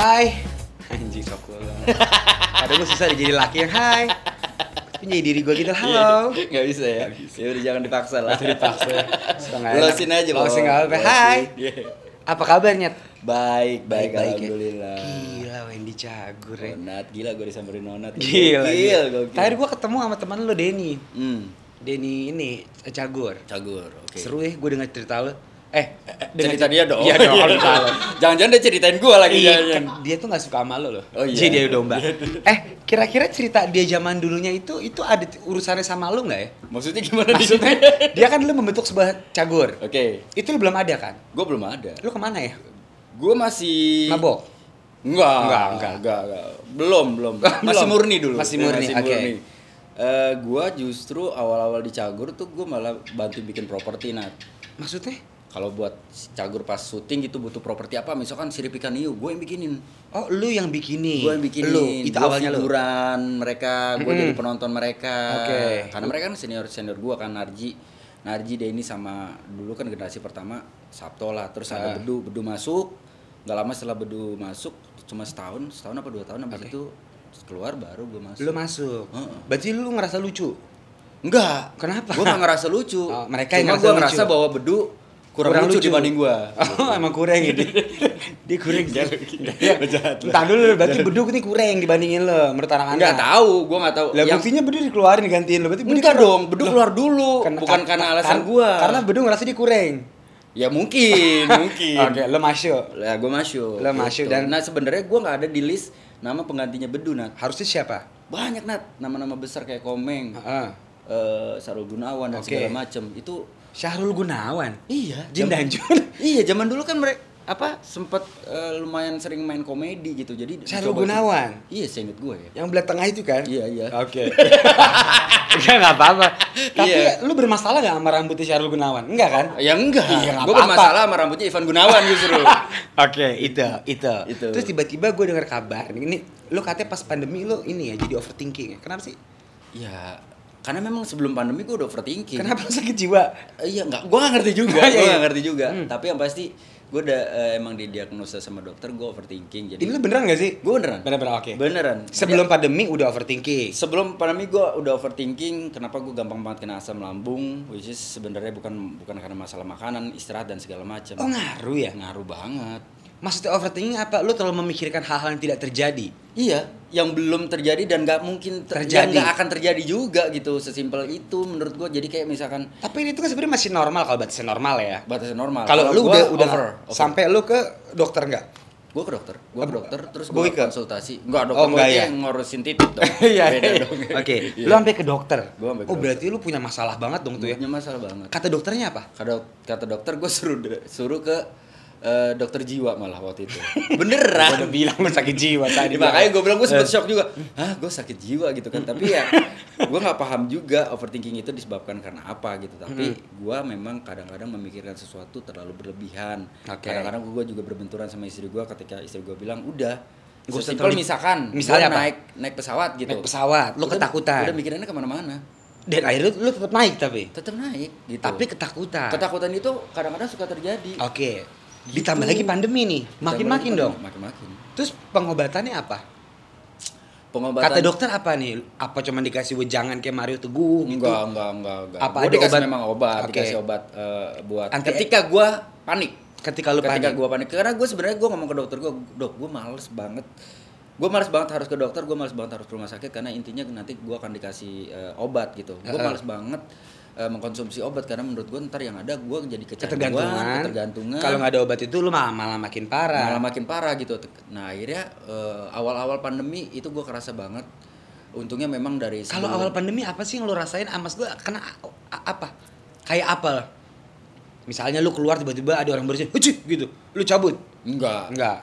Hai. Anjing sok cool banget. Padahal gue susah jadi laki yang hai. Tapi jadi diri gue gitu, halo. Nggak bisa ya? Ya udah jangan dipaksa lah. Masih dipaksa. Losin aja loh. Losin nggak apa-apa. Hai. Apa kabarnya? Baik, Baik, alhamdulillah. Gila Wendy Cagur ya. Nonat, gila gue disamperin Nonat. Gila. Gokil. Terakhir gue ketemu sama teman lo Denny. Hmm, Denny ini Cagur. Cagur, oke. Seru ya gue denger cerita lo. Cerita dia dong. Iya dong, kalau cerita lo. Jangan-jangan dia ceritain gue lagi. Iya, jangan. dia tuh gak suka sama lo loh. Oh iya. Jadi dia domba. Kira-kira cerita dia zaman dulunya itu ada urusannya sama lo nggak ya? Maksudnya gimana? Maksudnya dia kan lo membentuk sebuah Cagur. Oke. Itu lo belum ada kan? Gue belum ada. Lo kemana ya? Gue masih Mabok? Enggak. Belum. Masih murni dulu. Masih murni, oke. Gue justru awal-awal di Cagur tuh gue malah bantu bikin properti, Nat. Maksudnya? Kalau buat Cagur pas syuting gitu butuh properti apa, misalkan sirip ikan hiu, gue yang bikinin. Oh, lu yang bikinin. Gue yang bikinin. Lu, itu gua awalnya lu. figuran mereka, gue jadi penonton mereka. Oke. Karena mereka kan senior gue kan, Narji, Denny sama dulu kan generasi pertama Sabto lah. Terus ada Bedu masuk. Gak lama setelah Bedu masuk, cuma setahun apa 2 tahun habis itu keluar baru gue masuk. Lu masuk. Berarti lu ngerasa lucu? Enggak. Kenapa? Gue gak ngerasa lucu. Oh, mereka yang cuma ngerasa gue ngerasa lucu. bahwa Bedu kurang lucu dibanding gue. Oh, emang kurang gitu. Dia kurang. Jahat. Entar dulu, berarti Beduk ini kurang dibandingin lo menurut anak-anak. Enggak tahu, gue nggak tahu. Lah buktinya Beduk dikeluarin digantiin lo. Berarti enggak dong, Beduk keluar dulu. Bukan karena alasan gue. Karena Beduk ngerasa dia kurang. Ya mungkin. Oke, lo masuk. Ya gue masuk. Lo masuk gitu. dan nah sebenarnya gue nggak ada di list nama penggantinya Bedu, Nat. harusnya siapa? Banyak, Nat. Nama-nama besar kayak Komeng, Sarul Gunawan dan segala macem. Itu Syahrul Gunawan. iya. Jin dan Jun. Iya, zaman dulu kan mereka sempat lumayan sering main komedi gitu. Jadi Syahrul dicoba Gunawan. Iya, seinget gue ya. Yang belah tengah itu kan? Iya. Oke. Enggak apa-apa. Tapi Iya. lu bermasalah gak sama rambutnya Syahrul Gunawan? Enggak kan? Ya enggak. Iya, nggak Gue apa-apa. bermasalah sama rambutnya Ivan Gunawan justru. Oke, itu. Terus tiba-tiba gue dengar kabar. Ini lu katanya pas pandemi lu ini ya jadi overthinking. Kenapa sih? Ya, karena memang sebelum pandemi gue udah overthinking. Kenapa lu sakit jiwa? Iya, gue gak ngerti juga. Iya, Gue iya. gak ngerti juga. Tapi yang pasti gue udah emang didiagnosa sama dokter gue overthinking. Jadi Ini lu beneran gak sih? gue beneran. Beneran, oke. Beneran. Sebelum pandemi udah overthinking. Sebelum pandemi gue udah overthinking. Kenapa gue gampang banget kena asam lambung? Which is sebenarnya bukan karena masalah makanan, istirahat dan segala macam. Oh, ngaruh ya? Ngaruh banget. Maksudnya overthinking apa? Lu terlalu memikirkan hal-hal yang tidak terjadi. Iya, yang belum terjadi dan nggak mungkin Terjadi. yang nggak akan terjadi juga gitu, sesimpel itu menurut gue. Jadi kayak misalkan Tapi ini tuh kan sebenarnya masih normal kalau batasnya normal ya. batasnya normal. Kalau lu gua udah over. sampai lu ke dokter enggak? Gue ke dokter, terus Boy gue ke? konsultasi. Enggak, Oh, dokter enggak gue ya? yang ngurusin titik dong. Iya. Beda dong. Oke, Iya. lu sampai ke dokter. Gua sampai ke Oh, berarti lu punya masalah banget dong tuh ya. Punya masalah banget. Kata dokternya apa? Kata dokter gue suruh ke dokter jiwa malah waktu itu. Gua Beneran. udah bilang lu sakit jiwa tadi. Makanya gue bilang gue sempet shock juga. Hah, gue sakit jiwa gitu kan. Tapi ya gue nggak paham juga overthinking itu disebabkan karena apa gitu. Tapi gue memang kadang-kadang memikirkan sesuatu terlalu berlebihan. Oke. Kadang-kadang gue juga berbenturan sama istri gue ketika istri gue bilang udah. Gua Sesimpel misalnya misalkan apa? naik pesawat gitu. Naik pesawat, lu ketakutan. Udah mikirinnya kemana-mana. Dan akhirnya lu tetap naik tapi. Tetap naik gitu. Tapi ketakutan. Ketakutan itu kadang-kadang suka terjadi. Oke. Ditambah lagi pandemi nih. Makin-makin dong. Makin-makin. Terus pengobatannya apa? Pengobatan Kata dokter apa nih? Apa cuma dikasih wejangan kayak Mario Teguh gitu? enggak. Apa Gua ada dikasih obat? memang obat, Oke. dikasih obat buat Anti- ketika gua panik. Ketika lu panik. Gua panik karena gua sebenarnya ngomong ke dokter gua males banget. Gua males banget harus ke dokter, gua males banget harus ke rumah sakit karena intinya nanti gua akan dikasih obat gitu. Gua males banget mengkonsumsi obat karena menurut gua ntar yang ada gua jadi ketergantungan. Kalau nggak ada obat itu lu malah makin parah. Malah makin parah gitu. Nah, akhirnya awal-awal pandemi itu gua kerasa banget. Untungnya memang dari Kalau awal pandemi apa sih yang lu rasain? Mas gua kena apa? Kayak apa? Misalnya lu keluar tiba-tiba ada orang bersin, "Ucik!" gitu. Lu cabut. Enggak. Enggak.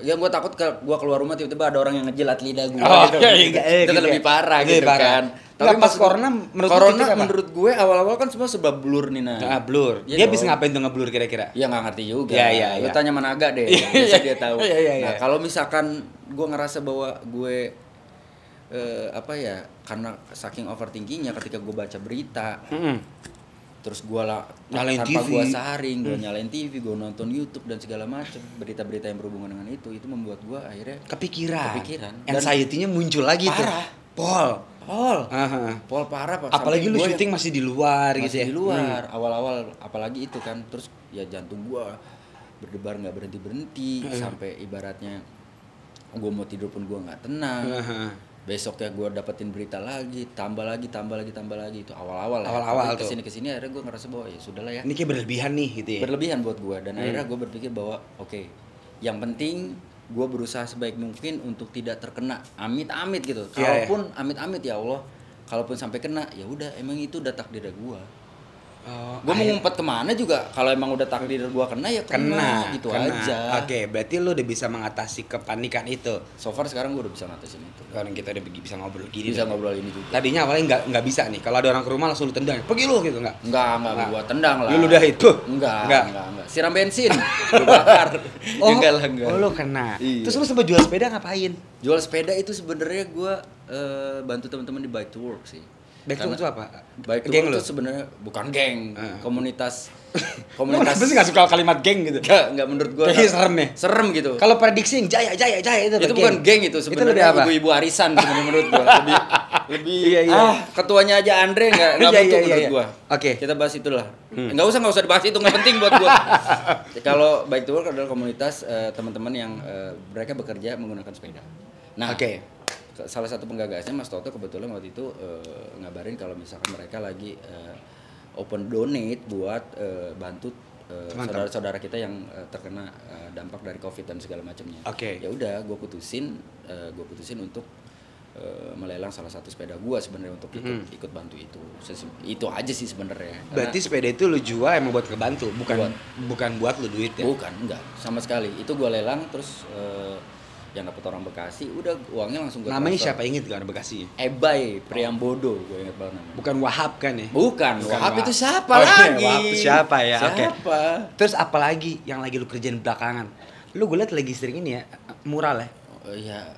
Ya gua takut gua keluar rumah tiba-tiba ada orang yang ngejilat lidah gua Oh, gitu. iya, Itu kan gitu lebih ya. parah Lebih gitu parah. kan. Nggak, pas maksud- corona menurut gue awal-awal kan semua serba blur nih, nah. blur. Iya Dia dong. bisa ngapain tuh ngeblur kira-kira? Ya nggak ngerti juga. Iya. Lu tanya Managa deh. Iya, Biasa iya. dia tahu. Iya. Nah, kalau misalkan gua ngerasa bahwa gue karena saking overthinkingnya ketika gue baca berita terus gue lah Nyalain tanpa TV. gue saring, gue nyalain TV, gue nonton YouTube dan segala macam berita-berita yang berhubungan dengan itu membuat gue akhirnya Kepikiran. Dan Anxiety-nya muncul lagi parah. tuh. Pol parah Pak. Apalagi Sampai lu gua syuting masih di luar masih gitu ya. di luar awal-awal apalagi itu kan, terus ya jantung gue berdebar nggak berhenti sampai ibaratnya gue mau tidur pun gue nggak tenang. Besoknya gue dapetin berita lagi, tambah lagi itu awal-awal tuh. kesini akhirnya gue ngerasa bahwa ya sudahlah ya, Ini kayak berlebihan nih gitu ya. berlebihan buat gue, dan akhirnya gue berpikir bahwa oke, yang penting gue berusaha sebaik mungkin untuk tidak terkena amit-amit gitu. Iya, Kalaupun amit-amit ya Allah, kalaupun sampai kena ya udah, emang itu udah takdirnya gue. Gue mau ngumpet kemana juga, kalau emang udah takdir gue kena ya kena gitu aja. Oke, berarti lu udah bisa mengatasi kepanikan itu. So far sekarang gue udah bisa ngatasin itu. Sekarang kita udah bisa ngobrol gini. Bisa ngobrol ini juga. Tadinya awalnya nggak bisa nih. Kalau ada orang ke rumah langsung lu tendang. Pergi lu gitu nggak? Enggak gua tendang lah. Lu udah itu? Enggak. Siram bensin, gua bakar. Enggak. Oh, lu kena. Iya. Terus lu sempat jual sepeda ngapain? Jual sepeda itu sebenarnya gua bantu teman-teman di Bike to Work sih. Back to work itu apa? Bike to Geng lu? Work itu sebenarnya bukan geng, komunitas. Lu kenapa sih nggak suka kalimat geng gitu? Enggak menurut gua. Kayaknya serem ya? Serem gitu. Kalau prediksi yang jaya itu Itu bukan geng itu sebenarnya, apa? ibu-ibu arisan sebenarnya menurut gua. Lebih Iya. Ketuanya aja Andre enggak Iya, butuh iya, menurut iya. gua. Oke. Kita bahas itulah. Enggak usah dibahas itu, enggak penting buat gua. Kalau Bike to Work adalah komunitas teman-teman yang mereka bekerja menggunakan sepeda. Nah, salah satu penggagasnya Mas Toto kebetulan waktu itu ngabarin kalau misalkan mereka lagi open donate buat bantu saudara-saudara kita yang terkena dampak dari COVID dan segala macamnya. Ya udah, gue putusin untuk melelang salah satu sepeda gue sebenarnya untuk ikut bantu itu. Itu aja sih sebenarnya. Berarti sepeda itu lu jual emang buat ngebantu, bukan buat lu duit ya? Bukan, enggak sama sekali. Itu gue lelang terus yang dapat orang Bekasi, udah uangnya langsung gue namanya transfer. siapa inget gak orang Bekasi? Ebay Priambodo, gue inget banget namanya. Bukan Wahab kan ya? Bukan Wahab itu siapa iya, lagi? Wahab itu siapa ya? Siapa? Terus apa lagi yang lagi lu kerjain belakangan? Lu gue liat lagi sering ini ya, mural ya? Oh iya.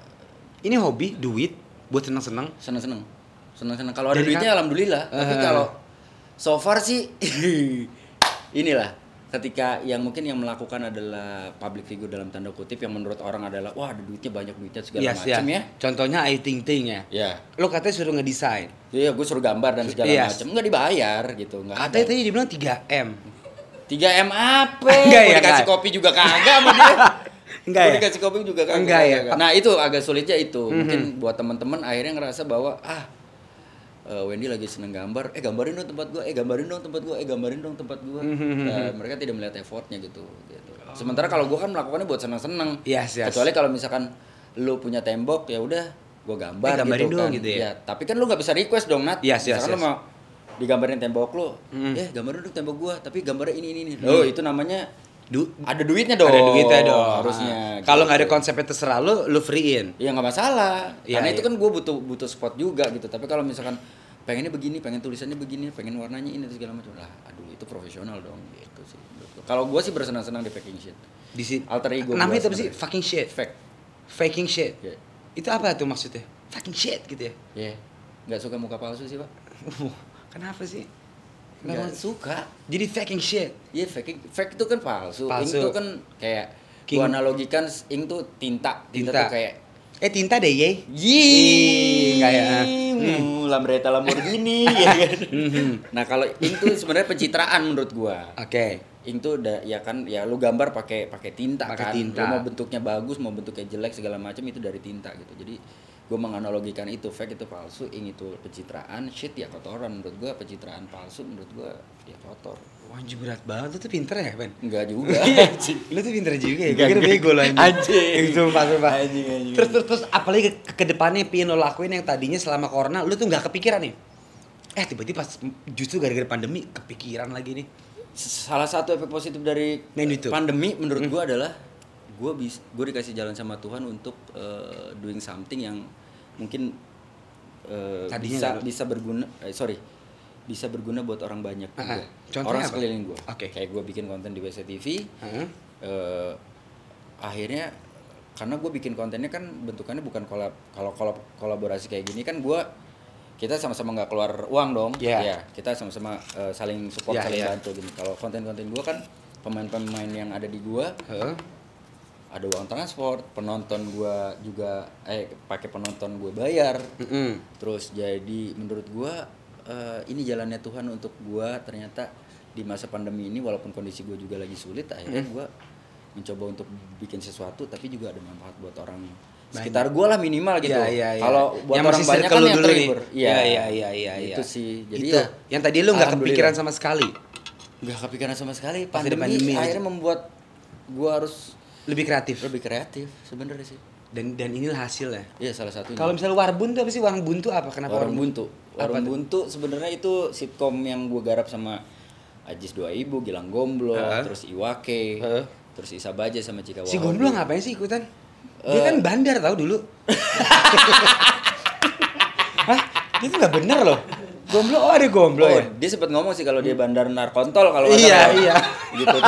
Ini hobi, duit, buat seneng-seneng. Seneng. Kalau ada Jadi duitnya alhamdulillah. Tapi kalau so far sih inilah, ketika yang mungkin yang melakukan adalah public figure dalam tanda kutip yang menurut orang adalah wah ada duitnya, banyak duitnya segala macam ya. Contohnya Ayu Ting Ting ya. Ya. Lo katanya suruh ngedesain. Iya, gue suruh gambar dan segala macam. Enggak dibayar gitu, enggak. Katanya tadi dibilang 3M. 3M apa? Enggak ya, dikasih kopi juga kagak sama dia. Enggak ya? Dikasih kopi juga kagak. Enggak ya. Nah, itu agak sulitnya itu. Mungkin buat teman-teman akhirnya ngerasa bahwa Wendy lagi seneng gambar, gambarin dong tempat gua, gambarin dong tempat gua. Nah, mereka tidak melihat effortnya gitu. Sementara kalau gua kan melakukannya buat senang-senang. Yes. Kecuali kalau misalkan lu punya tembok, ya udah gua gambar gambarin gitu dong kan. gitu ya. Tapi kan lu nggak bisa request dong, Nat. Misalkan lu mau digambarin tembok lu, gambarin dong tembok gua, tapi gambarnya ini. Oh, itu namanya ada duitnya dong. Ada duitnya dong. Harusnya. Kalau nggak ada konsepnya terserah lu free-in. Ya nggak masalah. Ya, karena itu kan gue butuh spot juga gitu. Tapi kalau misalkan pengennya begini, pengen tulisannya begini, pengen warnanya ini dan segala macam, lah, aduh itu profesional dong gitu sih. Kalau gue sih bersenang-senang di faking shit. Di sini. Alter ego. Namanya apa sih? Fucking shit. Faking shit. Yeah. Itu apa tuh maksudnya? Fucking shit gitu ya? Iya. Nggak suka muka palsu sih, Pak. Kenapa sih? Nggak suka. Jadi faking shit. Iya, fake itu kan palsu. Ink itu kan kayak gua analogikan, ink tuh tinta tuh kayak tinta deh ye. Kayak Lambretta Lamborghini ya kan. Nah, kalau ink tuh sebenarnya pencitraan menurut gua. Ink tuh udah ya kan, ya lu gambar pakai tinta kan. Lu mau bentuknya bagus, mau bentuknya jelek segala macam itu dari tinta gitu. Jadi gue menganalogikan itu, fake itu palsu, ink itu pencitraan, shit ya kotoran. Menurut gue pencitraan palsu, menurut gue ya kotor. Anjir berat banget, lu tuh pinter ya Ben? Enggak juga. Lu tuh pinter juga ya, gue kira bego lo anjing. Sumpah. Terus apalagi ke depannya pengen lo lakuin yang tadinya selama corona lu tuh gak kepikiran nih? Tiba-tiba pas justru gara-gara pandemi kepikiran lagi nih. Salah satu efek positif dari pandemi menurut gue adalah gue dikasih jalan sama Tuhan untuk doing something yang mungkin bisa berguna buat orang banyak juga. Orang sekeliling gue. Kayak gue bikin konten di WC TV. Akhirnya karena gue bikin kontennya kan bentukannya bukan kalau kolaborasi kayak gini kan kita sama-sama nggak keluar uang dong. Yeah. Ya, kita sama-sama saling support, saling bantu gini. Kalau konten-konten gue kan pemain-pemain yang ada di gue ada uang transport, penonton gue juga pakai penonton gue bayar. Terus jadi menurut gue ini jalannya Tuhan untuk gue ternyata di masa pandemi ini walaupun kondisi gue juga lagi sulit, akhirnya gue mencoba untuk bikin sesuatu tapi juga ada manfaat buat orang sekitar gue lah minimal gitu. Kalau buat yang orang banyak kan yang terhibur. Iya. Itu sih. Jadi itu. Yang tadi lu nggak kepikiran sama sekali. Nggak kepikiran sama sekali. Pandemi akhirnya membuat gue harus lebih kreatif sebenarnya sih. Dan inilah hasilnya. Iya, salah satunya. Kalau misalnya Warbun tuh apa sih? Warung Buntu apa? Kenapa Warung Buntu? Warung Buntu sebenarnya itu sitkom yang gue garap sama Ajis 2000, Gilang Gomblo, terus Iwake, terus Isa Baja sama Cika Wahobi. Si Gomblo ngapain sih ikutan? Dia kan bandar tahu dulu. Hah? Dia tuh nggak bener loh. Gomblo, ada Gomblo ya? Dia sempat ngomong sih kalau dia bandar narkontol kalau iya. Gitu.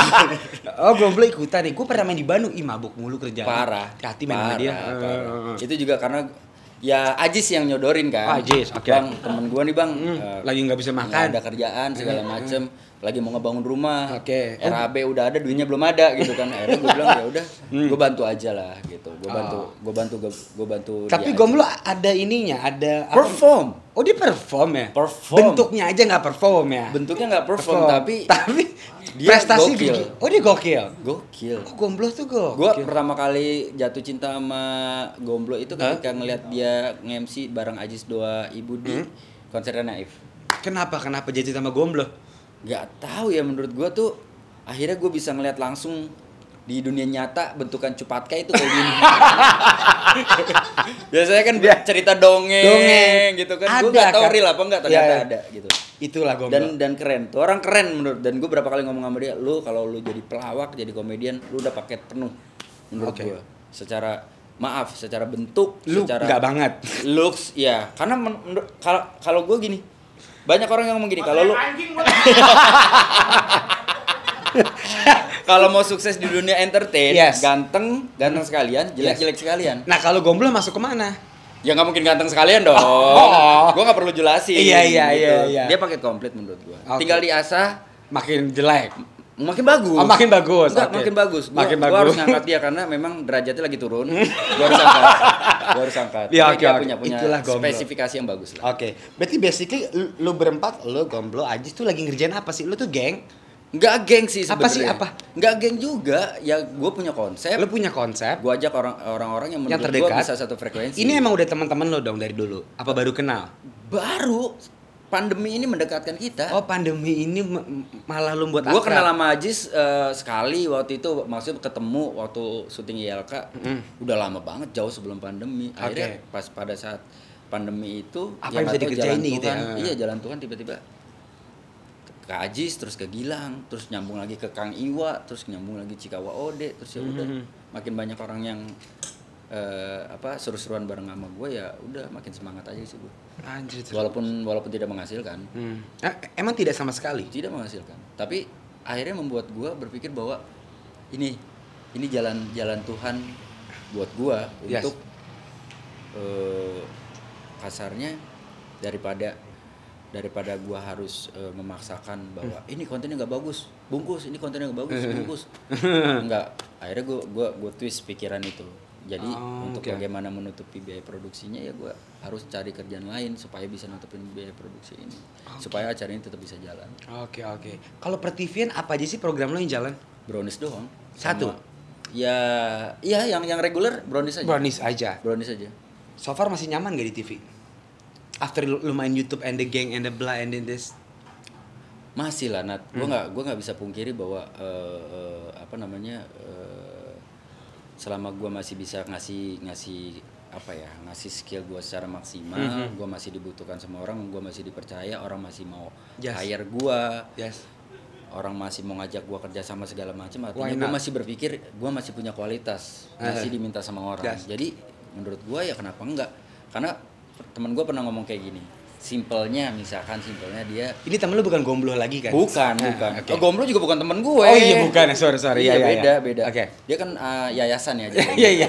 Gomblo ikutan nih. Gue pernah main di Bandung, mabuk mulu kerjaan. Parah. Hati main sama dia. Itu juga karena ya Ajis yang nyodorin kan. Ajis, oke. Bang, temen gue nih bang, lagi nggak bisa makan. Gak ada kerjaan segala macem. Lagi mau ngebangun rumah, RAB udah ada, duitnya belum ada gitu kan. Akhirnya gue bilang ya udah, gue bantu aja lah gitu. Gue bantu. Tapi Gomblo ada ininya, ada perform. Oh dia perform ya? Perform. Bentuknya aja nggak perform ya? Bentuknya nggak perform, tapi dia prestasi gokil. Oh dia gokil. Oh, Gomblo tuh gokil. Gue pertama kali jatuh cinta sama Gomblo itu ketika ngeliat dia nge-MC bareng Ajis 2000 di konsernya Naif. Kenapa jadi sama Gomblo? Gak tahu ya, menurut gue tuh akhirnya gue bisa ngeliat langsung di dunia nyata bentukan Cupatka itu kayak gini. Biasanya kan cerita dongeng gitu kan. Gue gak tau real apa enggak, ternyata ada gitu. Itulah Gomblo. Dan keren. Tuh orang keren menurut. Dan gue berapa kali ngomong sama dia, lu kalau lu jadi pelawak, jadi komedian, lu udah paket penuh menurut gue. Secara bentuk, lu secara nggak banget. Looks, ya. Karena kalau gue gini, banyak orang yang ngomong gini, kalau lu kalau mau sukses di dunia entertain, ganteng sekalian, jelek sekalian. Nah kalau Gomblo masuk kemana? Ya nggak mungkin ganteng sekalian dong. Gue nggak perlu jelasin. Iya. Dia paket komplit menurut gue. Tinggal diasah, makin jelek. Makin bagus. Makin bagus. Enggak, makin bagus. Gua harus ngangkat dia karena memang derajatnya lagi turun. Gua harus angkat. Ya, dia punya spesifikasi yang bagus lah. Oke. Berarti basically lu berempat, lu Gomblo, Ajis tuh lagi ngerjain apa sih? Lu tuh geng? Enggak geng sih sebenarnya. Apa? Enggak geng juga. Ya gue punya konsep. Lu punya konsep. Gue ajak orang-orang yang menurut gue bisa satu frekuensi. Ini emang udah teman-teman lo dong dari dulu? Apa baru kenal? Baru. Pandemi ini mendekatkan kita. Oh, pandemi ini malah lu buat akrab. Gue kenal sama Ajis sekali waktu itu, maksudnya ketemu waktu syuting ILK. Udah lama banget, jauh sebelum pandemi. Akhirnya pas pada saat pandemi itu, apa yang bisa dikerjain nih gitu ya? Iya, jalan Tuhan tiba-tiba ke Ajis, terus ke Gilang, terus nyambung lagi ke Kang Iwa, terus nyambung lagi Cika Wahobi, terus ya udah makin banyak orang yang seru-seruan bareng sama gue, ya udah makin semangat aja sih gue. Anjir. Walaupun tidak menghasilkan. Emang tidak sama sekali? Tidak menghasilkan. Tapi akhirnya membuat gue berpikir bahwa ini jalan Tuhan buat gue untuk kasarnya daripada gue harus memaksakan bahwa ini kontennya nggak bagus, bungkus, ini kontennya nggak bagus, bungkus. Enggak. Akhirnya gue twist pikiran itu. Jadi untuk bagaimana menutupi biaya produksinya, ya gue harus cari kerjaan lain supaya bisa nutupin biaya produksi ini, supaya acara ini tetap bisa jalan. Oke. Kalau per TV-an apa aja sih program lo yang jalan? Brownies doang. Satu? Iya yang reguler Brownies aja. Brownies aja. So far masih nyaman gak di TV? After lu main YouTube and the gang and the blah and then this? Masih lah, Nat. Gue nggak bisa pungkiri bahwa selama gue masih bisa ngasih skill gue secara maksimal, gue masih dibutuhkan sama orang, gue masih dipercaya, orang masih mau hire gue, orang masih mau ngajak gue kerja sama segala macam, artinya gue masih berpikir gue masih punya kualitas, masih diminta sama orang. Jadi menurut gue ya kenapa enggak? Karena temen gue pernah ngomong kayak gini. Simpelnya dia. Ini temen lu bukan Gomblo lagi kan? Bukan. Okay. Gomblo juga bukan temen gue. Oh iya bukan, sorry. Iya, beda. Okay. Dia kan yayasan ya. Iya.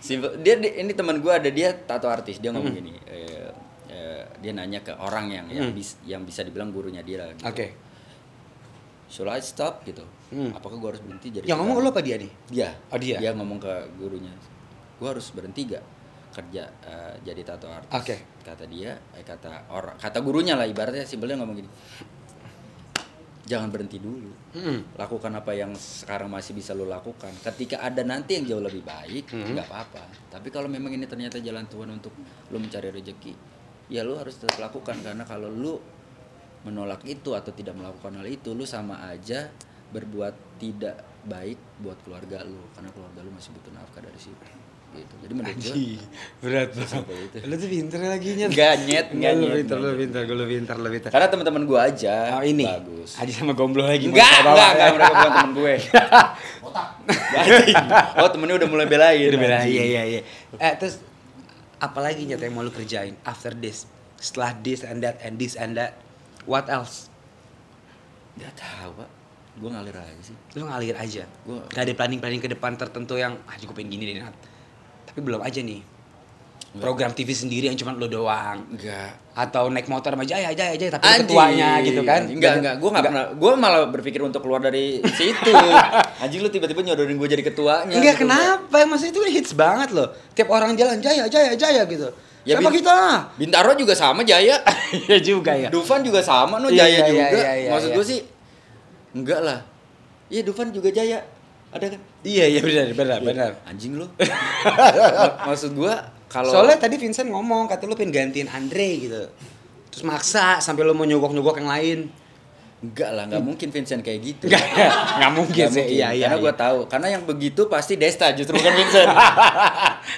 Simple. Ini teman gue ada, dia tato artis, dia ngomong gini, dia nanya ke orang yang bisa dibilang gurunya dia gitu. Oke. Should I stop gitu? Apakah gue harus berhenti jadi? Yang ngomong lo apa dia nih? Dia. Oh dia. Dia ngomong ke gurunya, gue harus berhenti gak kerja jadi tato artis? Oke. Kata dia, kata gurunya lah, ibaratnya simpelnya ngomong gini. Jangan berhenti dulu. Lakukan apa yang sekarang masih bisa lo lakukan. Ketika ada nanti yang jauh lebih baik, nggak apa-apa. Tapi kalau memang ini ternyata jalan Tuhan untuk lo mencari rezeki, ya lo harus tetap lakukan. Karena kalau lo menolak itu atau tidak melakukan hal itu, lo sama aja berbuat tidak baik buat keluarga lo. Karena keluarga lo masih butuh nafkah dari situ. Gitu. Jadi menurut gue berat banget. Lu tuh pinter lagi nyet. Gak Lu pinter. Karena teman-teman gue aja ini bagus. Aji sama Gomblo lagi. Enggak, mereka bukan temen gue. Oh, temennya udah mulai belain. Iya. Terus apalagi nyet yang mau lu kerjain after this? Setelah this and that and this and that, what else? Gak tahu, Pak. Gue ngalir aja sih. Lu ngalir aja. Gak ada planning ke depan tertentu yang gue pengen gini deh, Nat. Tapi belum aja nih. Program TV sendiri yang cuma lo doang. Enggak. Atau naik motor sama Jaya tapi ketuanya gitu kan. Enggak. Gue enggak pernah. Gue malah berpikir untuk keluar dari situ. Anjing lu tiba-tiba nyodorin gue jadi ketuanya. Enggak, gitu. Kenapa? Maksudnya itu hits banget loh. Tiap orang jalan Jaya gitu. Ya, sama kita. Bintaro juga sama Jaya. Iya juga ya. Dufan juga sama Jaya juga. Iya, Maksud gue sih enggak lah. Iya, Dufan juga Jaya. Ada kan? Iya benar. Anjing lu. Maksud gua kalau soalnya tadi Vincent ngomong kata lu pengen gantiin Andre gitu. Terus maksa sampai lu mau nyogok yang lain. Enggak lah, enggak mungkin Vincent kayak gitu. Enggak mungkin sih. Iya. Karena gua tahu, karena yang begitu pasti Desta justru bukan Vincent.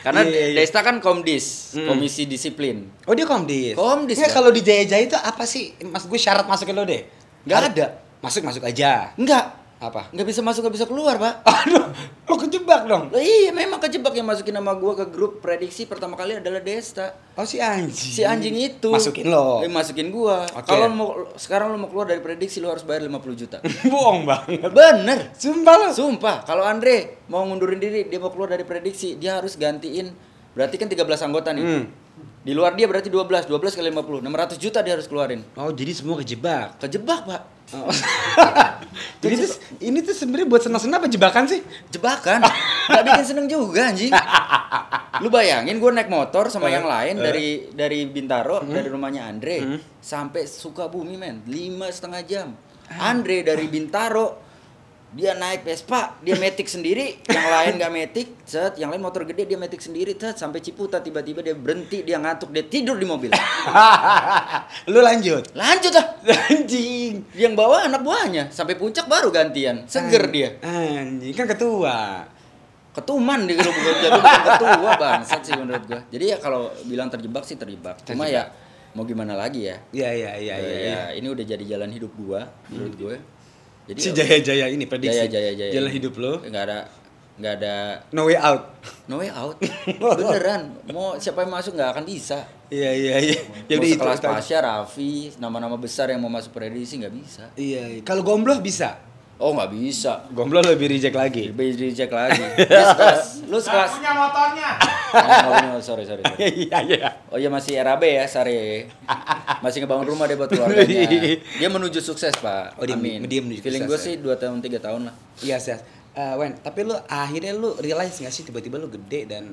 Karena Desta kan Komdis, Komisi Disiplin. Oh, dia Komdis. Ya kalau di Jaya itu apa sih? Mas gue syarat masukin lo deh. Enggak ada. Masuk aja. Enggak. Apa? Nggak bisa masuk, nggak bisa keluar, Pak. Aduh, lo kejebak dong. Iya, memang kejebak. Yang masukin nama gua ke grup prediksi pertama kali adalah Desta. Oh, si anjing. Si anjing itu. Masukin lo. Masukin gua. Okay. Kalau sekarang lo mau keluar dari prediksi, lo harus bayar 50 juta. Bohong banget. Bener. Sumpah lo. Sumpah. Kalau Andre mau ngundurin diri, dia mau keluar dari prediksi, dia harus gantiin. Berarti kan 13 anggota nih. Di luar dia berarti 12 kali 50. 600 juta dia harus keluarin. Oh, jadi semua kejebak. Kejebak, Pak. Oh. Jadi ini tuh sebenarnya buat senang-senang apa jebakan sih? Jebakan. Gak bikin seneng juga anjing. Lu bayangin gue naik motor sama yang lain dari Bintaro, dari rumahnya Andre sampai Sukabumi, men. 5,5 jam. Andre dari Bintaro dia naik Vespa, dia metik sendiri, yang lain gak metik, yang lain motor gede dia metik sendiri, sampai Ciputat tiba-tiba dia berhenti, dia ngantuk, dia tidur di mobil. Lu lanjut lah. Anjing. Yang bawa anak buahnya, sampai puncak baru gantian, seger dia. Anjing, kan ketuman di grup jadi bukan ketua, bangsat sih menurut gua. Jadi ya kalau bilang terjebak sih terjebak. Cuma ya mau gimana lagi ya? Iya. Ini udah jadi jalan hidup gua menurut gue. Jadi si Jaya ini prediksi. Jaya. Jalan hidup lo. Enggak ada no way out. Beneran. Mau siapa yang masuk enggak akan bisa. Iya. Ya udah kelas Pasya, Raffi, nama-nama besar yang mau masuk prediksi enggak bisa. Iya. Kalau Gomblo bisa. Oh, enggak bisa. Gomblo lebih reject lagi. Lu sekelas punya motornya. Sorry. Iya. Oh iya, masih RAB ya, Sare. Masih ngebangun rumah deh buat keluarganya. Dia menuju sukses, Pak. Amin. Dia menuju feeling gue sih 2 tahun 3 tahun lah. Iya, Wen, tapi lu akhirnya lu realize gak sih tiba-tiba lu gede dan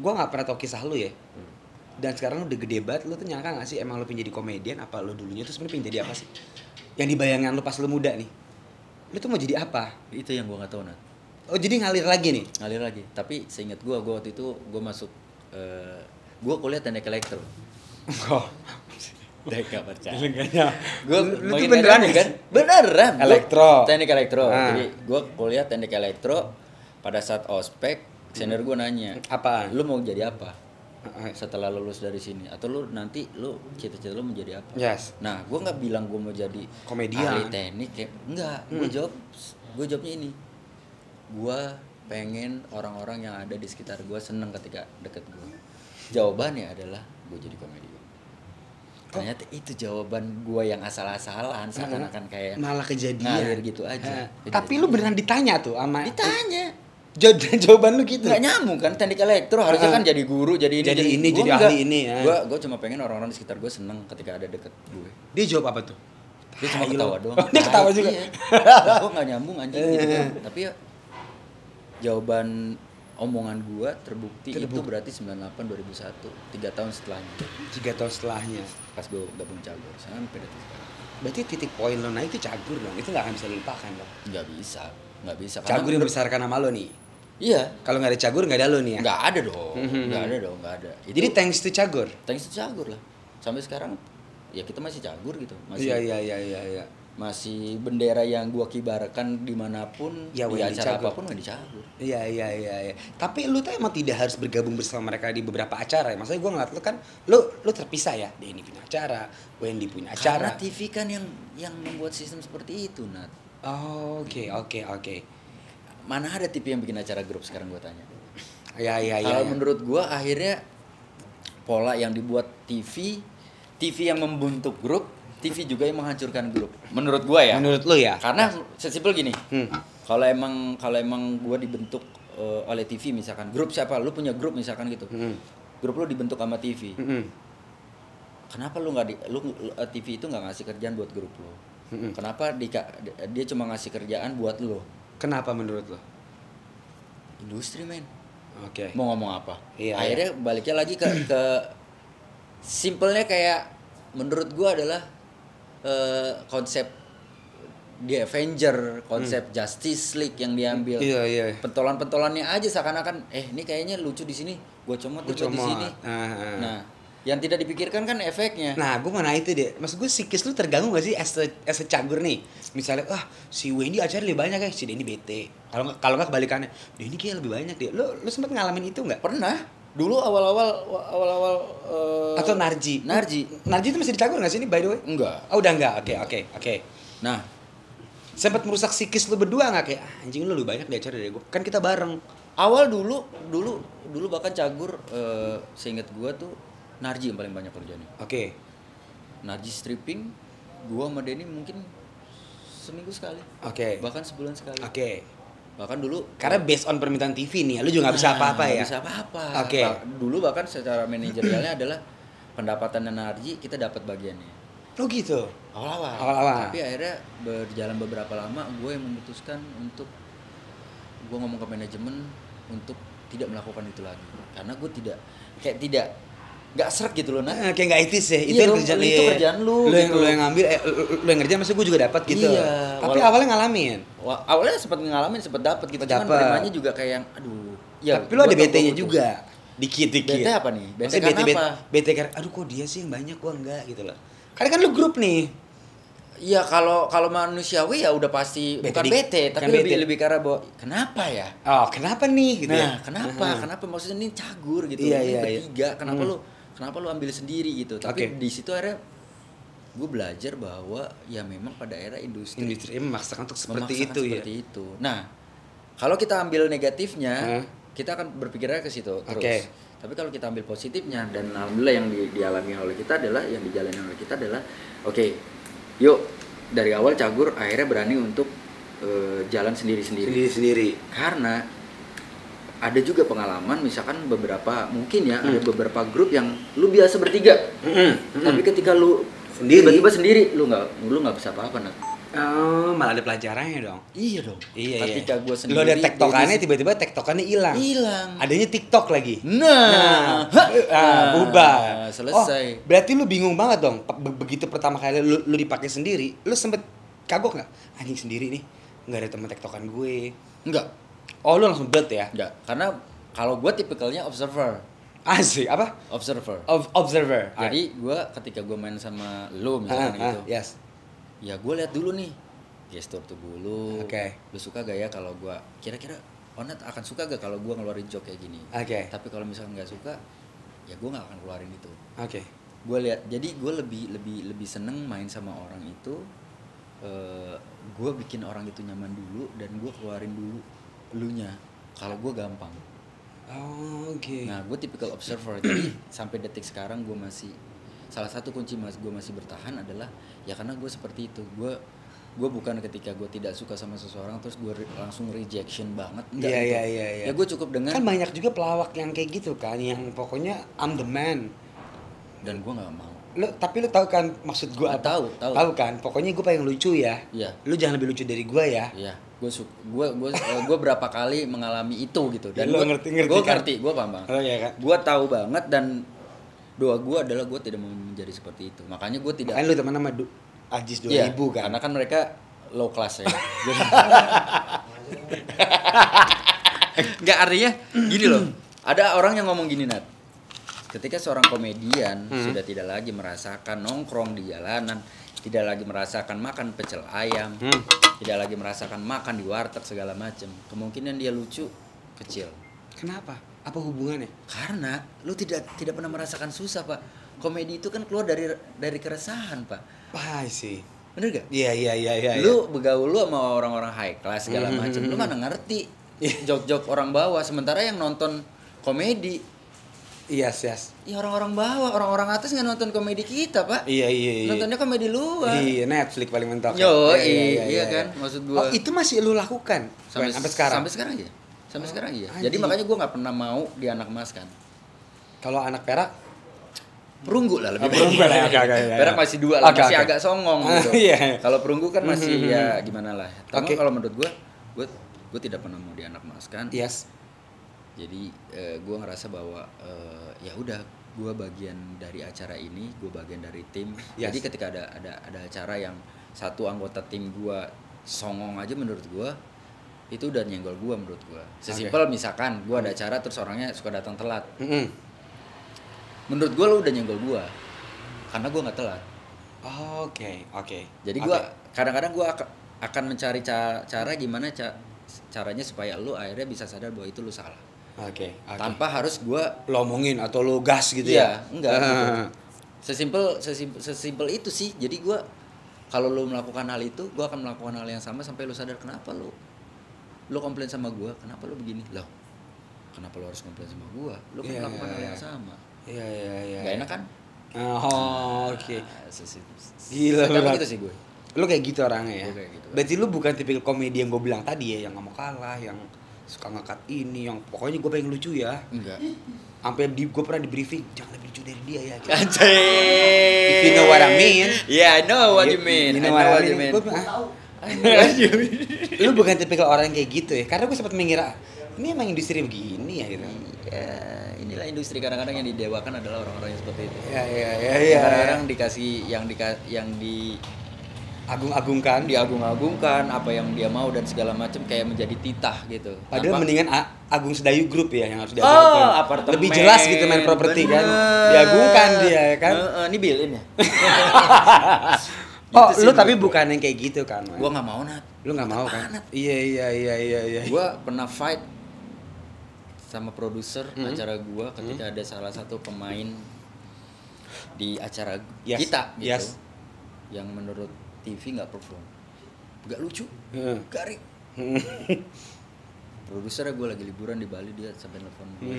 gua gak pernah tau kisah lu ya. Dan sekarang lu udah gede banget, lu tuh nyangka gak sih emang lu pengen jadi komedian apa lu dulunya tuh sebenarnya pengen jadi apa sih? Yang dibayangkan lu pas lu muda nih. Lu tuh mau jadi apa? Itu yang gua gak tahu, Nat. Oh, jadi ngalir lagi nih? Ngalir lagi. Tapi seingat gua waktu itu gua masuk gua kuliah teknik elektro. Oh. Gak percaya. Gue itu beneran kan? Beneran. Teknik elektro. Jadi gue kuliah teknik elektro. Pada saat ospek, senior gue nanya, apa? Lu mau jadi apa setelah lulus dari sini? Atau lu nanti cita-cita lu mau jadi apa? Yes. Nah, gue nggak bilang gue mau jadi komedian, ahli teknik ya. Enggak. Gue jawabnya ini. Gue pengen orang-orang yang ada di sekitar gue seneng ketika deket gue. Jawabannya adalah gue jadi komedian. Ternyata itu jawaban gue yang asal-asalan, seakan-akan kayak malah kejadian ngalir gitu aja. Tapi lu beneran ditanya tuh sama ditanya Jawaban lu gitu. Nggak nyambung kan, teknik elektro harusnya kan jadi guru, jadi ini, jadi ahli ini ya. Gue cuma pengen orang-orang di sekitar gue seneng ketika ada deket gue. Dia jawab apa tuh? Dia cuma ketawa doang. Dia ketawa juga. Iya. Gue nggak nyambung anjing gitu kan. Tapi ya jawaban omongan gue terbukti itu berarti 98 2001, 3 tahun setelahnya. 3 tahun setelahnya. Pas gue gabung Cagur sampai detik sekarang. Berarti titik poin lo naik itu Cagur dong. Itu nggak akan bisa dilupakan dong. Nggak bisa. Cagur yang membesarkan nama lo nih. Iya. Kalau nggak ada Cagur nggak ada lo nih ya. Nggak ada dong. Nggak ada. Itu, jadi thanks to Cagur. Thanks to Cagur lah. Sampai sekarang ya kita masih Cagur gitu. Iya. Masih bendera yang gua kibarkan dimanapun ya, di acara apapun di Cagur. Iya. Tapi lu tuh emang tidak harus bergabung bersama mereka di beberapa acara ya. Maksudnya gua ngeliat lu kan lu terpisah ya. Dia ini punya acara, Wendy punya acara. Karena TV kan yang membuat sistem seperti itu, Nat. Oh, oke. Mana ada TV yang bikin acara grup sekarang gua tanya. Iya. Kalau menurut gua akhirnya pola yang dibuat TV yang membentuk grup, TV juga yang menghancurkan grup. Menurut gua ya. Menurut lu ya? Karena sesimpel gini. Kalau emang gua dibentuk oleh TV misalkan, grup siapa? Lu punya grup misalkan gitu. Grup lu dibentuk sama TV. Kenapa TV itu nggak ngasih kerjaan buat grup lu? Kenapa dia cuma ngasih kerjaan buat lu? Kenapa menurut lo? Industri, men. Oke. Mau ngomong apa? Iya, akhirnya baliknya lagi ke simpelnya kayak menurut gua adalah konsep The Avenger, konsep Justice League yang diambil. Iya. Pentolan-pentolannya aja seakan-akan ini kayaknya lucu di sini, gua comot di sini. Nah, yang tidak dipikirkan kan efeknya. Nah, gue mana itu deh. Maksud gue psikis lu terganggu gak sih as a Cagur nih? Misalnya, si Wendy acara lebih banyak ya, si Denny bete. Kalau nggak kebalikannya, Denny kayak lebih banyak deh. Lu sempet ngalamin itu nggak? Pernah. Dulu awal-awal atau Narji itu masih di Cagur nggak sih ini by the way? Enggak. Oh, udah enggak. Oke. Nah, sempat merusak psikis lu berdua nggak kayak anjing lu lebih banyak di acara dari gue? Kan kita bareng. Awal dulu bahkan Cagur seingat gua tuh Narji yang paling banyak kerjanya. Oke. Narji stripping, gua sama Denny mungkin seminggu sekali. Oke. Bahkan sebulan sekali. Oke. Bahkan dulu karena based on permintaan TV nih, lu juga nggak bisa apa-apa ya. Nggak bisa apa-apa. Oke. Dulu bahkan secara manajerialnya adalah pendapatan Narji kita dapat bagiannya. Oh gitu. Awal-awal. Tapi akhirnya berjalan beberapa lama, gue yang memutuskan untuk gue ngomong ke manajemen untuk tidak melakukan itu lagi. Karena gue nggak seret gitu loh, kayak nggak etis ya. Itu kerjaan lu. Lu yang ngambil, lu yang ngerjain, maksudnya gue juga dapat gitu. Iya. Tapi awalnya ngalamin. Awalnya sempat ngalamin, sempat dapat gitu. Cuman perimanya juga kayak yang, aduh. Ya, tapi lu ada BT-nya juga. Dikit. BT apa nih? BT apa? BT karena, aduh kok dia sih yang banyak, gua enggak gitu loh. Karena kan lu grup nih. Iya, kalau manusiawi ya udah pasti bukan BT, tapi lebih karena bahwa kenapa ya? Oh, kenapa nih gitu. Nah, kenapa maksudnya ini Cagur gitu. Iya. Bertiga, kenapa lu ambil sendiri gitu. Tapi di situ akhirnya gue belajar bahwa ya memang pada era industri memaksakan untuk seperti itu. Nah, kalau kita ambil negatifnya, kita akan berpikirnya ke situ terus. Tapi kalau kita ambil positifnya, dan alhamdulillah yang dialami oleh kita adalah, yang dijalani oleh kita adalah, yuk dari awal Cagur akhirnya berani untuk jalan sendiri. Karena ada juga pengalaman, misalkan beberapa ada beberapa grup yang lu biasa bertiga, tapi ketika lu tiba-tiba sendiri, lu nggak bisa apa-apa. Oh, malah ada pelajarannya dong. Iya dong. Iya. Ketika gue sendiri, lu ada tektokannya, tiba-tiba tektokannya hilang. Adanya TikTok lagi. Bubar. Selesai. Berarti lu bingung banget dong. Begitu pertama kali lu dipakai sendiri, lu sempet kagok nggak? Anjing sendiri nih, nggak ada teman tektokan gue. Enggak. Oh, lu langsung bet ya? Enggak, karena kalau gue tipikalnya observer. Asik, apa? Observer. Jadi gue ketika gue main sama lu misalkan gitu. Yes. Ya gue lihat dulu nih gestur tubuh lu. Lu suka gak ya kalau gue kira-kira Onat akan suka gak kalau gue ngeluarin joke kayak gini? Tapi kalau misalkan nggak suka, ya gue nggak akan keluarin itu. Gue lihat, jadi gue lebih seneng main sama orang itu. Gue bikin orang itu nyaman dulu dan gue keluarin dulu elunya. Kalau gue gampang. Nah, gue tipikal observer. Jadi sampai detik sekarang gue masih, salah satu kunci gue masih bertahan adalah ya karena gue seperti itu. Gue gue bukan ketika gue tidak suka sama seseorang terus gue langsung rejection banget. Enggak Iya, gitu. iya. Ya gue cukup dengan Kan banyak juga pelawak yang kayak gitu kan, yang pokoknya I'm the man. dan gue nggak mau. Tapi lu tahu kan maksud gue apa? Tahu kan? Pokoknya gue pengen lucu ya. Iya. Lu jangan lebih lucu dari gue ya. Iya. Gue berapa kali mengalami itu gitu dan lu gue kan? ngerti, gue paham banget. Oh iya kan? Gue tahu banget dan doa gue adalah gue tidak mau menjadi seperti itu. Makanya gue tidak. Makanya lu teman sama Ajis 2000 iya, kan? karena kan mereka low class ya. Nggak, artinya gini loh. Ada orang yang ngomong gini, Nat. Ketika seorang komedian sudah tidak lagi merasakan nongkrong di jalanan, tidak lagi merasakan makan pecel ayam, tidak lagi merasakan makan di warteg segala macam, kemungkinan dia lucu kecil. Kenapa? Apa hubungannya? Karena lu tidak pernah merasakan susah, Pak. Komedi itu kan keluar dari keresahan, Pak. Wah sih. Bener gak? Iya. Lu begaul lu sama orang-orang high class segala macam, lu mana ngerti jok-jok orang bawah, sementara yang nonton komedi Yes. ya orang-orang bawah, orang-orang atas nggak nonton komedi kita, Pak. Iya. Nontonnya komedi luar. Iya, Netflix paling mentok. Iya kan, maksud gua. Oh, itu masih lu lakukan sampai sekarang? Sampai sekarang aja. Jadi makanya gua nggak pernah mau di anak emas kan. Kalau anak perak Perunggu lah lebih perunggu lah, agak. Perak masih 2 lah, masih Oke. agak songong gitu. Iya. Kalau perunggu kan masih ya gimana lah. Tapi Oke. kalau menurut gua tidak pernah mau di anak emas kan. Yes. Jadi gue ngerasa bahwa ya udah gue bagian dari acara ini, gue bagian dari tim. Yes. Jadi ketika ada acara yang satu anggota tim gue songong aja, menurut gue itu udah nyenggol gue menurut gue. Sesimpel misalkan gue ada acara terus orangnya suka datang telat. Menurut gue lo udah nyenggol gue karena gue nggak telat. Oke. Jadi gue kadang-kadang gue akan mencari cara gimana caranya supaya lo akhirnya bisa sadar bahwa itu lo salah. Oke. Tanpa harus gue lo omongin atau lo gas gitu iya, ya? Enggak gitu. Sesimpel itu sih. Jadi gue kalau lo melakukan hal itu, gue akan melakukan hal yang sama sampai lo sadar kenapa lo komplain sama gue, kenapa lo begini, loh kenapa lo harus komplain sama gue, lo kan melakukan hal yang sama. Iya. Gak enak kan? Oke. Gila banget gitu sih gue. Lu kayak gitu orangnya ya? Gue kayak gitu. Berarti lu bukan tipikal komedi yang gue bilang tadi ya, yang gak mau kalah, yang suka ngekat ini, yang pokoknya gue pengen lucu ya. Enggak. Sampai gue pernah di briefing, jangan lebih lucu dari dia ya. Gitu. Anjay. If you know what I mean. Yeah, I know what you mean. You know what I mean. Lu bukan tipikal orang yang kayak gitu ya? Karena gue sempat mengira ini emang industri begini ya gitu. Ya, inilah industri kadang-kadang yang didewakan adalah orang-orang yang seperti itu. Iya. Kadang-kadang dikasih yang di agung-agungkan, diagung-agungkan apa yang dia mau dan segala macam kayak menjadi titah gitu. Padahal mendingan Agung Sedayu Group ya yang harus diagungkan. Apartemen. Lebih jelas gitu main properti kan. Diagungkan dia ya kan. Ini bilin ya. Oh, gitu lu tapi bukan yang kayak gitu kan? Gua nggak mau, Nat. Lu nggak mau kan? Iya. Gua pernah fight sama produser acara gua ketika ada salah satu pemain di acara kita gitu. Yang menurut TV nggak perform, nggak lucu, garing. Produsernya gue lagi liburan di Bali, dia sampai nelfon gue,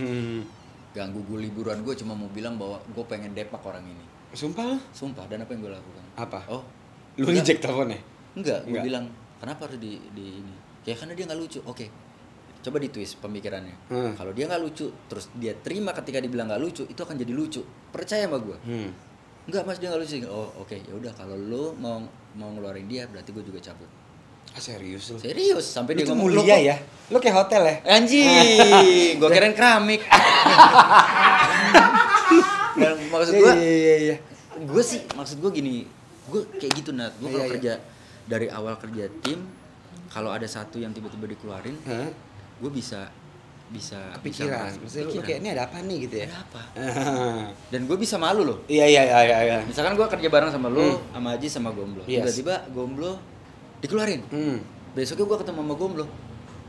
ganggu gue liburan gue, cuma mau bilang bahwa gue pengen depak orang ini. Sumpah? Dan apa yang gue lakukan? Apa? Oh, lu reject teleponnya? Enggak, gue bilang kenapa harus di ini? Ya karena dia nggak lucu. Oke, coba ditwist pemikirannya. Kalau dia nggak lucu, terus dia terima ketika dibilang nggak lucu, itu akan jadi lucu. Percaya sama gue. Enggak mas, dia nggak lucu. Oh oke, ya udah kalau lo mau ngeluarin dia, berarti gue juga cabut. Serius lu? Serius, sampai dia ngomong mulia ya. Lu kayak hotel ya? Anjing, gue kirain keramik. Maksud gue, iya. Gue sih maksud gue gini, gue kayak gitu Nat. Gue kalau kerja dari awal kerja tim, kalau ada satu yang tiba-tiba dikeluarin, gue bisa kepikiran. Maksudnya lu kayak ini ada apa nih gitu ya? Ada apa? Dan gue bisa malu loh. Iya. Misalkan gue kerja bareng sama lu, sama Aji, sama Gomblo. Yes. Tiba-tiba Gomblo dikeluarin. Besoknya gue ketemu sama Gomblo,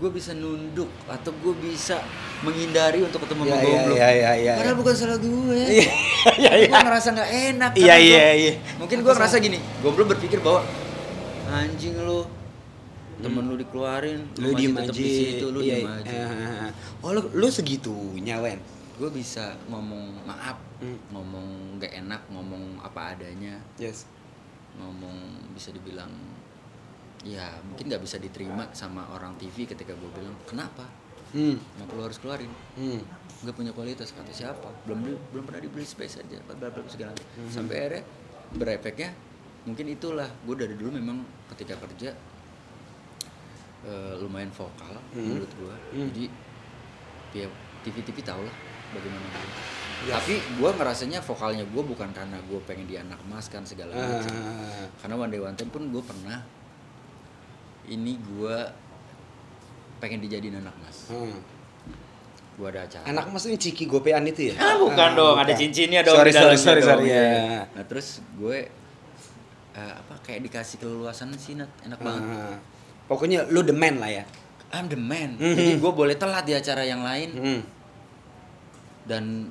gue bisa nunduk atau gue bisa menghindari untuk ketemu sama Gomblo. Iya. Padahal bukan salah gue. Iya. Gue ngerasa nggak enak. Iya. Mungkin gue ngerasa gini, Gomblo berpikir bahwa anjing lu, temen lu dikeluarin, lu diem aja di situ, lu diem aja. Oh lu segitunya Wen? Gue bisa ngomong maaf, ngomong gak enak, ngomong apa adanya. Yes. Ngomong bisa dibilang ya mungkin nggak bisa diterima sama orang TV ketika gue bilang kenapa kenapa lu harus keluarin nggak punya kualitas, kata siapa, belum pernah dibeli space aja bla bla segala sampai akhirnya berefeknya mungkin itulah gue dari dulu memang ketika kerja lumayan vokal menurut gue jadi ya TV tau lah bagaimana gue tapi gue ngerasanya vokalnya gue bukan karena gue pengen dianak mas kan segala macam karena One Day One Time pun gue pernah ini gue pengen dijadiin anak mas gue ada acara anak mas ini ciki gopean itu ya? Bukan dong, ada cincinnya dong sorry, di dalamnya sorry, dong ya. Nah terus gue kayak dikasih keleluasan sih Nat, enak banget pokoknya lu the man lah ya. I'm the man jadi gue boleh telat di acara yang lain dan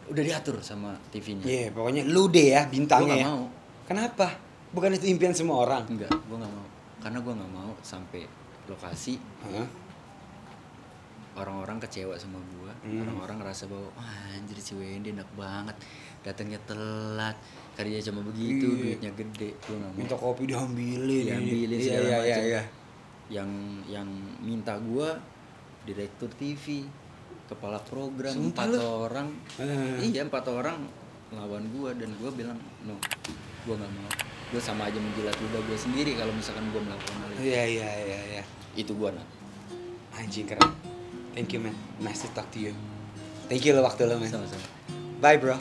udah diatur sama TV-nya. Iya, pokoknya lu deh ya bintangnya. Gue gak mau. Kenapa? Bukan itu impian semua orang? Enggak, gue gak mau. Karena gue gak mau sampai lokasi orang-orang kecewa sama gue. Orang-orang ngerasa bahwa anjir si Wendy enak banget, datangnya telat, kerja cuma begitu, duitnya gede. Gue gak mau. Minta kopi diambilin segala macam. Iya. Yang minta gue direktur TV, kepala program, 4 orang. Iya 4 orang lawan gue dan gue bilang no, gue nggak mau. Gue sama aja menjilat ludah gue sendiri kalau misalkan gue melakukan hal itu. Iya. Itu gue Nat. Anjing keren. Thank you man, nice to talk to you. Thank you lo waktu lo man. Sama-sama. Bye bro.